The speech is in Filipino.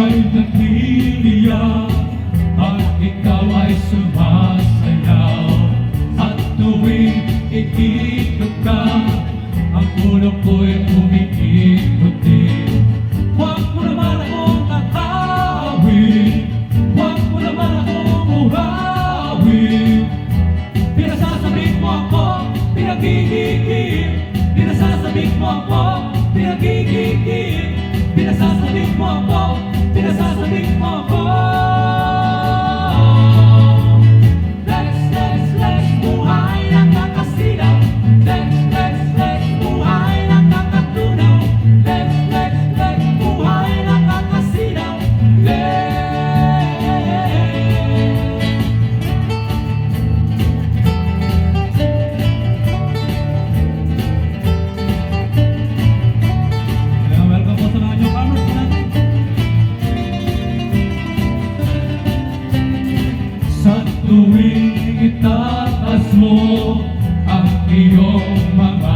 Ay nagtitiyak at ikaw ay sumasayaw. At tuwing ikikot ka, ang ulo ko'y umiikot din. Huwag mo naman akong tatawin, huwag mo naman akong buhawin. Pinasasabik mo ako, pinagigigil. Pinasasabik mo ako, pinagigigil. Pinasasabik mo ako, pinasasabik mo ako. Let's, buhay ng kakasilaw. Let's, buhay ng kakatunaw. Let's, buhay ng kakasilaw. Welcome po sa mga newcomers po natin. Sa tuwing itaas mo ang iyong mga